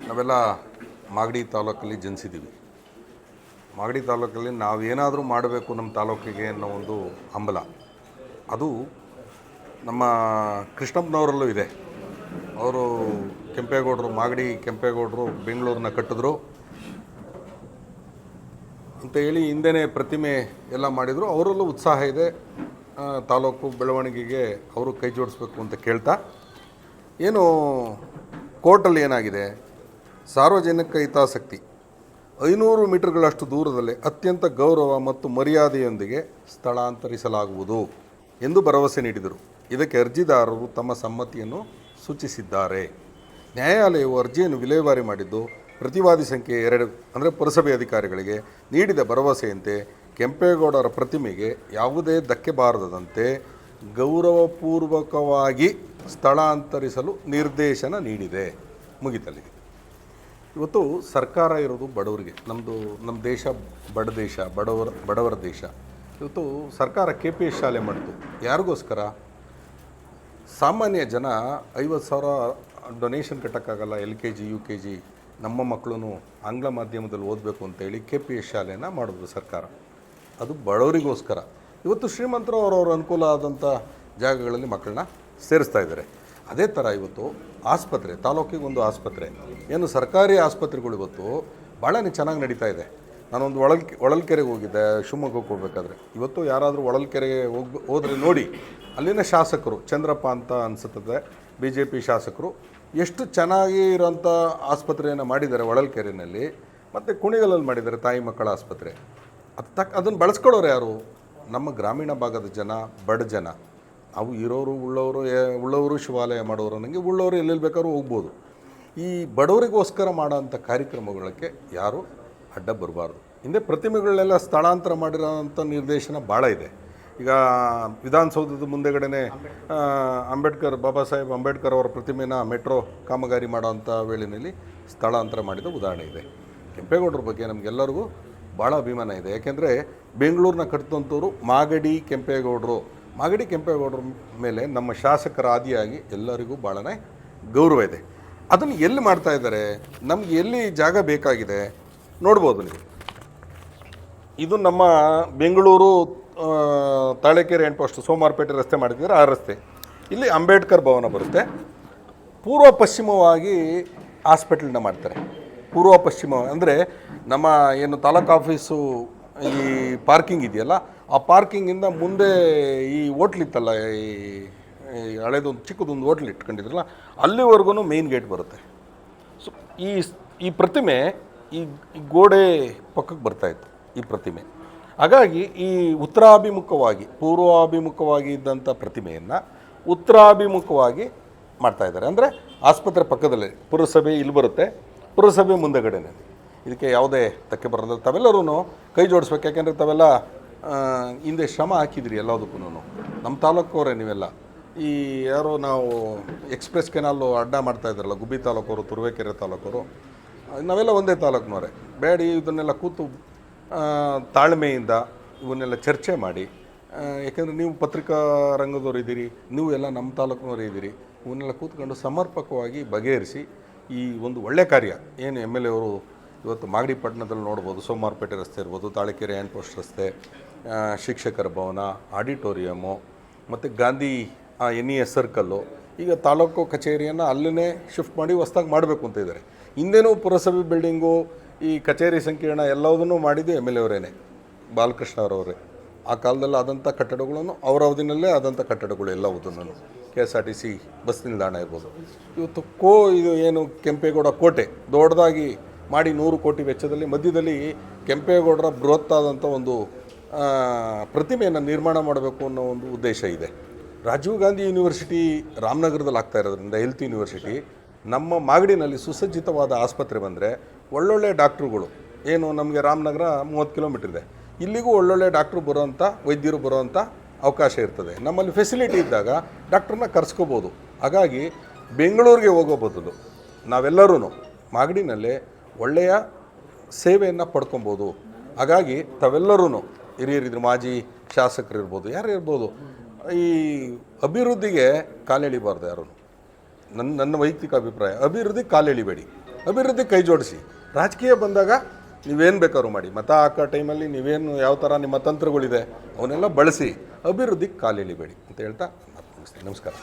ನಾವೆಲ್ಲ ಮಾಗಡಿ ತಾಲೂಕಲ್ಲಿ ಜನಿಸಿದ್ದೀವಿ. ಮಾಗಡಿ ತಾಲೂಕಲ್ಲಿ ನಾವೇನಾದರೂ ಮಾಡಬೇಕು ನಮ್ಮ ತಾಲೂಕಿಗೆ ಅನ್ನೋ ಒಂದು ಹಂಬಲ. ಅದು ನಮ್ಮ ಕೃಷ್ಣಪ್ಪನವರಲ್ಲೂ ಇದೆ. ಅವರು ಕೆಂಪೇಗೌಡರು, ಮಾಗಡಿ ಕೆಂಪೇಗೌಡರು ಬೆಂಗಳೂರನ್ನ ಕಟ್ಟಿದ್ರು ಅಂತ ಹೇಳಿ ಹಿಂದೆನೇ ಪ್ರತಿಮೆ ಎಲ್ಲ ಮಾಡಿದರು. ಅವರಲ್ಲೂ ಉತ್ಸಾಹ ಇದೆ. ತಾಲೂಕು ಬೆಳವಣಿಗೆಗೆ ಅವರು ಕೈ ಜೋಡಿಸ್ಬೇಕು ಅಂತ ಕೇಳ್ತಾ, ಏನು ಕೋರ್ಟಲ್ಲಿ ಏನಾಗಿದೆ, ಸಾರ್ವಜನಿಕ ಹಿತಾಸಕ್ತಿ 500 ಮೀಟರ್ಗಳಷ್ಟು ದೂರದಲ್ಲೇ ಅತ್ಯಂತ ಗೌರವ ಮತ್ತು ಮರ್ಯಾದೆಯೊಂದಿಗೆ ಸ್ಥಳಾಂತರಿಸಲಾಗುವುದು ಎಂದು ಭರವಸೆ ನೀಡಿದರು. ಇದಕ್ಕೆ ಅರ್ಜಿದಾರರು ತಮ್ಮ ಸಮ್ಮತಿಯನ್ನು ಸೂಚಿಸಿದ್ದಾರೆ. ನ್ಯಾಯಾಲಯವು ಅರ್ಜಿಯನ್ನು ವಿಲೇವಾರಿ ಮಾಡಿದ್ದು ಪ್ರತಿವಾದಿ ಸಂಖ್ಯೆ 2 ಅಂದರೆ ಪುರಸಭೆ ಅಧಿಕಾರಿಗಳಿಗೆ ನೀಡಿದ ಭರವಸೆಯಂತೆ ಕೆಂಪೇಗೌಡರ ಪ್ರತಿಮೆಗೆ ಯಾವುದೇ ಧಕ್ಕೆ ಬಾರದಂತೆ ಗೌರವಪೂರ್ವಕವಾಗಿ ಸ್ಥಳಾಂತರಿಸಲು ನಿರ್ದೇಶನ ನೀಡಿದೆ. ಮುಗಿತಲ್ಲಿಗೆ. ಇವತ್ತು ಸರ್ಕಾರ ಇರೋದು ಬಡವರಿಗೆ. ನಮ್ಮ ದೇಶ ಬಡ ದೇಶ, ಬಡವರ ದೇಶ. ಇವತ್ತು ಸರ್ಕಾರ KPS ಶಾಲೆ ಮಾಡಿತು. ಯಾರಿಗೋಸ್ಕರ? ಸಾಮಾನ್ಯ ಜನ 50,000 ಡೊನೇಷನ್ ಕಟ್ಟೋಕ್ಕಾಗಲ್ಲ. LKG UKG ನಮ್ಮ ಮಕ್ಕಳು ಆಂಗ್ಲ ಮಾಧ್ಯಮದಲ್ಲಿ ಓದಬೇಕು ಅಂತೇಳಿ KPS ಶಾಲೆನ ಮಾಡಿದ್ರು ಸರ್ಕಾರ. ಅದು ಬಡವರಿಗೋಸ್ಕರ. ಇವತ್ತು ಶ್ರೀಮಂತರು ಅವರವ್ರ ಅನುಕೂಲ ಆದಂಥ ಜಾಗಗಳಲ್ಲಿ ಮಕ್ಕಳನ್ನ ಸೇರಿಸ್ತಾ ಇದ್ದಾರೆ. ಅದೇ ಥರ ಇವತ್ತು ಆಸ್ಪತ್ರೆ, ತಾಲೂಕಿಗೆ ಒಂದು ಆಸ್ಪತ್ರೆ, ಏನು ಸರ್ಕಾರಿ ಆಸ್ಪತ್ರೆಗಳು ಇವತ್ತು ಭಾಳನೇ ಚೆನ್ನಾಗಿ ನಡೀತಾ ಇದೆ. ನಾನೊಂದು ಹೊಳಲ್ಕೆರೆಗೆ ಹೋಗಿದ್ದೆ, ಶಿವಮೊಗ್ಗಕ್ಕೆ ಹೋಗ್ಬೇಕಾದ್ರೆ. ಇವತ್ತು ಯಾರಾದರೂ ಹೊಳಲ್ಕೆರೆಗೆ ಹೋದರೆ ನೋಡಿ, ಅಲ್ಲಿನ ಶಾಸಕರು ಚಂದ್ರಪ್ಪ ಅಂತ ಅನಿಸುತ್ತದೆ, BJP ಶಾಸಕರು ಎಷ್ಟು ಚೆನ್ನಾಗಿ ಇರೋಂಥ ಆಸ್ಪತ್ರೆಯನ್ನು ಮಾಡಿದ್ದಾರೆ ಹೊಳಲ್ಕೆರೆಯಲ್ಲಿ. ಮತ್ತು ಕುಣಿಗಲಲ್ಲಿ ಮಾಡಿದ್ದಾರೆ ತಾಯಿ ಮಕ್ಕಳ ಆಸ್ಪತ್ರೆ. ಅದನ್ನು ಬಳಸ್ಕೊಳ್ಳೋರು ಯಾರು? ನಮ್ಮ ಗ್ರಾಮೀಣ ಭಾಗದ ಜನ, ಬಡ ಜನ. ನಾವು ಇರೋರು ಉಳ್ಳವರು ಶಿವಾಲಯ ಮಾಡೋರು ನನಗೆ ಉಳ್ಳವರು ಎಲ್ಲೆಲ್ಲಿ ಬೇಕಾದ್ರೂ ಹೋಗ್ಬೋದು. ಈ ಬಡವರಿಗೋಸ್ಕರ ಮಾಡೋಂಥ ಕಾರ್ಯಕ್ರಮಗಳಿಗೆ ಯಾರು ಅಡ್ಡ ಬರಬಾರ್ದು. ಹಿಂದೆ ಪ್ರತಿಮೆಗಳನ್ನೆಲ್ಲ ಸ್ಥಳಾಂತರ ಮಾಡಿರೋಂಥ ನಿರ್ದೇಶನ ಭಾಳ ಇದೆ. ಈಗ ವಿಧಾನಸೌಧದ ಮುಂದೆಗಡೆ ಬಾಬಾ ಸಾಹೇಬ್ ಅಂಬೇಡ್ಕರ್ ಅವರ ಪ್ರತಿಮೆನ ಮೆಟ್ರೋ ಕಾಮಗಾರಿ ಮಾಡೋಂಥ ವೇಳೆಯಲ್ಲಿ ಸ್ಥಳಾಂತರ ಮಾಡಿದ ಉದಾಹರಣೆ ಇದೆ. ಕೆಂಪೇಗೌಡರ ಬಗ್ಗೆ ನಮಗೆಲ್ಲರಿಗೂ ಭಾಳ ಅಭಿಮಾನ ಇದೆ. ಯಾಕೆಂದರೆ ಬೆಂಗಳೂರನ್ನ ಕಟ್ಟಿದಂಥವ್ರು ಮಾಗಡಿ ಕೆಂಪೇಗೌಡರು. ಮಾಗಡಿ ಕೆಂಪೇಗೌಡರ ಮೇಲೆ ನಮ್ಮ ಶಾಸಕರ ಆದಿಯಾಗಿ ಎಲ್ಲರಿಗೂ ಭಾಳನೇ ಗೌರವ ಇದೆ. ಅದನ್ನು ಎಲ್ಲಿ ಮಾಡ್ತಾ ಇದ್ದಾರೆ, ನಮ್ಗೆ ಎಲ್ಲಿ ಜಾಗ ಬೇಕಾಗಿದೆ ನೋಡ್ಬೋದು ನೀವು. ಇದು ನಮ್ಮ ಬೆಂಗಳೂರು ತಾಳೆಕೆರೆ ಎಂಟ್ಪೋಸ್ಟ್ ಸೋಮವಾರಪೇಟೆ ರಸ್ತೆ ಮಾಡಿದ್ದಾರೆ. ಆ ರಸ್ತೆ ಇಲ್ಲಿ ಅಂಬೇಡ್ಕರ್ ಭವನ ಬರುತ್ತೆ. ಪೂರ್ವ ಪಶ್ಚಿಮವಾಗಿ ಹಾಸ್ಪಿಟಲ್ನ ಮಾಡ್ತಾರೆ. ಪೂರ್ವ ಪಶ್ಚಿಮ ಅಂದರೆ ನಮ್ಮ ಏನು ತಾಲೂಕು ಆಫೀಸು ಈ ಪಾರ್ಕಿಂಗ್ ಇದೆಯಲ್ಲ, ಆ ಪಾರ್ಕಿಂಗಿಂದ ಮುಂದೆ ಈ ಹೋಟ್ಲಿತ್ತಲ್ಲ, ಈ ಹಳೇದೊಂದು ಚಿಕ್ಕದೊಂದು ಹೋಟ್ಲ್ ಇಟ್ಕೊಂಡಿದ್ರಲ್ಲ, ಅಲ್ಲಿವರೆಗೂ ಮೇನ್ ಗೇಟ್ ಬರುತ್ತೆ. ಸೊ ಈ ಪ್ರತಿಮೆ ಈ ಗೋಡೆ ಪಕ್ಕಕ್ಕೆ ಬರ್ತಾಯಿತ್ತು ಈ ಪ್ರತಿಮೆ. ಹಾಗಾಗಿ ಈ ಉತ್ತರಾಭಿಮುಖವಾಗಿ, ಪೂರ್ವಾಭಿಮುಖವಾಗಿ ಇದ್ದಂಥ ಪ್ರತಿಮೆಯನ್ನು ಉತ್ತರಾಭಿಮುಖವಾಗಿ ಮಾಡ್ತಾಯಿದ್ದಾರೆ. ಅಂದರೆ ಆಸ್ಪತ್ರೆ ಪಕ್ಕದಲ್ಲೇ ಪುರಸಭೆ ಇಲ್ಲಿ ಬರುತ್ತೆ, ಪುರಸಭೆ ಮುಂದೆಗಡೆನೆ. ಇದಕ್ಕೆ ಯಾವುದೇ ಧಕ್ಕೆ ಬರೋದಿಲ್ಲ. ತಾವೆಲ್ಲರೂ ಕೈ ಜೋಡಿಸ್ಬೇಕು. ಯಾಕೆಂದರೆ ತಾವೆಲ್ಲ ಹಿಂದೆ ಶ್ರಮ ಹಾಕಿದ್ರಿ ಎಲ್ಲದಕ್ಕೂ. ನಮ್ಮ ತಾಲೂಕವರೇ ನೀವೆಲ್ಲ. ಈ ಯಾರೋ ನಾವು ಎಕ್ಸ್ಪ್ರೆಸ್ ಕೆನಾಲು ಅಡ್ಡ ಮಾಡ್ತಾಯಿದ್ರಲ್ಲ, ಗುಬ್ಬಿ ತಾಲೂಕವರು, ತುರುವೇಕೆರೆ ತಾಲೂಕವರು, ನಾವೆಲ್ಲ ಒಂದೇ ತಾಲೂಕಿನವರೇ. ಬೇಡಿ ಇದನ್ನೆಲ್ಲ ಕೂತು ತಾಳ್ಮೆಯಿಂದ ಇವನ್ನೆಲ್ಲ ಚರ್ಚೆ ಮಾಡಿ, ಯಾಕೆಂದರೆ ನೀವು ಪತ್ರಿಕಾ ರಂಗದವ್ರು ಇದ್ದೀರಿ, ನೀವು ಎಲ್ಲ ನಮ್ಮ ತಾಲೂಕಿನವರು ಇದ್ದೀರಿ, ಇವನ್ನೆಲ್ಲ ಕೂತ್ಕೊಂಡು ಸಮರ್ಪಕವಾಗಿ ಬಗೆಹರಿಸಿ ಈ ಒಂದು ಒಳ್ಳೆಯ ಕಾರ್ಯ ಏನು MLA ಅವರು ಇವತ್ತು ಮಾಗಡಿ ಪಟ್ಟಣದಲ್ಲಿ ನೋಡ್ಬೋದು. ಸೋಮವಾರಪೇಟೆ ರಸ್ತೆ ಇರ್ಬೋದು, ತಾಳೆಕೆರೆ ಹ್ಯಾಂಡ್ ಪೋಸ್ಟ್ ರಸ್ತೆ, ಶಿಕ್ಷಕರ ಭವನ, ಆಡಿಟೋರಿಯಮ್ಮು, ಮತ್ತು ಗಾಂಧಿ NES ಸರ್ಕಲ್ಲು, ಈಗ ತಾಲೂಕು ಕಚೇರಿಯನ್ನು ಅಲ್ಲೇ ಶಿಫ್ಟ್ ಮಾಡಿ ಹೊಸ್ದಾಗಿ ಮಾಡಬೇಕು ಅಂತ ಇದ್ದಾರೆ. ಹಿಂದೇನೂ ಪುರಸಭೆ ಬಿಲ್ಡಿಂಗು, ಈ ಕಚೇರಿ ಸಂಕೀರ್ಣ ಎಲ್ಲದನ್ನೂ ಮಾಡಿದ್ದು MLA ಅವರೇನೆ, ಬಾಲಕೃಷ್ಣ ಅವರವರೇ. ಆ ಕಾಲದಲ್ಲಿ ಆದಂಥ ಕಟ್ಟಡಗಳನ್ನು ಅವರ ಅವಧಿನಲ್ಲೇ ಆದಂಥ ಕಟ್ಟಡಗಳು ಎಲ್ಲವುದನ್ನು, KSRTC ಬಸ್ ನಿಲ್ದಾಣ ಇರ್ಬೋದು. ಇವತ್ತು ಇದು ಏನು ಕೆಂಪೇಗೌಡ ಕೋಟೆ ದೊಡ್ಡದಾಗಿ ಮಾಡಿ 100 ಕೋಟಿ ವೆಚ್ಚದಲ್ಲಿ ಮಧ್ಯದಲ್ಲಿ ಕೆಂಪೇಗೌಡರ ಬೃಹತ್ತಾದಂಥ ಒಂದು ಪ್ರತಿಮೆಯನ್ನು ನಿರ್ಮಾಣ ಮಾಡಬೇಕು ಅನ್ನೋ ಒಂದು ಉದ್ದೇಶ ಇದೆ. ರಾಜೀವ್ ಗಾಂಧಿ ಯೂನಿವರ್ಸಿಟಿ ರಾಮನಗರದಲ್ಲಿ ಆಗ್ತಾ ಇರೋದ್ರಿಂದ, ಹೆಲ್ತ್ ಯೂನಿವರ್ಸಿಟಿ, ನಮ್ಮ ಮಾಗಡಿನಲ್ಲಿ ಸುಸಜ್ಜಿತವಾದ ಆಸ್ಪತ್ರೆ ಬಂದರೆ ಒಳ್ಳೊಳ್ಳೆ ಡಾಕ್ಟ್ರುಗಳು, ಏನು ನಮಗೆ ರಾಮನಗರ 30 ಕಿಲೋಮೀಟ್ರ್ ಇದೆ, ಇಲ್ಲಿಗೂ ಒಳ್ಳೊಳ್ಳೆ ಡಾಕ್ಟ್ರು ಬರೋವಂಥ, ವೈದ್ಯರು ಬರೋವಂಥ ಅವಕಾಶ ಇರ್ತದೆ. ನಮ್ಮಲ್ಲಿ ಫೆಸಿಲಿಟಿ ಇದ್ದಾಗ ಡಾಕ್ಟ್ರನ್ನ ಕರೆಸ್ಕೋಬೋದು. ಹಾಗಾಗಿ ಬೆಂಗಳೂರಿಗೆ ಹೋಗೋ ಬದಲು ನಾವೆಲ್ಲರೂ ಮಾಗಡಿನಲ್ಲೇ ಒಳ್ಳೆಯ ಸೇವೆಯನ್ನು ಪಡ್ಕೊಬೋದು. ಹಾಗಾಗಿ ತಾವೆಲ್ಲರೂ ಹಿರಿಯರಿದ್ರು, ಮಾಜಿ ಶಾಸಕರು ಇರ್ಬೋದು, ಯಾರು ಇರ್ಬೋದು, ಈ ಅಭಿವೃದ್ಧಿಗೆ ಕಾಲೆಳಿಬಾರ್ದು ಯಾರು. ನನ್ನ ವೈಯಕ್ತಿಕ ಅಭಿಪ್ರಾಯ, ಅಭಿವೃದ್ಧಿ ಕಾಲೆಳಿಬೇಡಿ. ಅಭಿವೃದ್ಧಿ ಕೈ ಜೋಡಿಸಿ. ರಾಜಕೀಯ ಬಂದಾಗ ನೀವೇನು ಬೇಕಾದ್ರೂ ಮಾಡಿ, ಮತ ಹಾಕೋ ಟೈಮಲ್ಲಿ ನೀವೇನು ಯಾವ ಥರ ನಿಮ್ಮ ತಂತ್ರಗಳಿದೆ ಅವನ್ನೆಲ್ಲ ಬಳಸಿ ಅಭಿವೃದ್ಧಿಗೆ ಕಾಲೆಳಿಬೇಡಿ ಅಂತ ಹೇಳ್ತಾ ಮಾತು ಮುಗಿಸ್ತೀನಿ. ನಮಸ್ಕಾರ.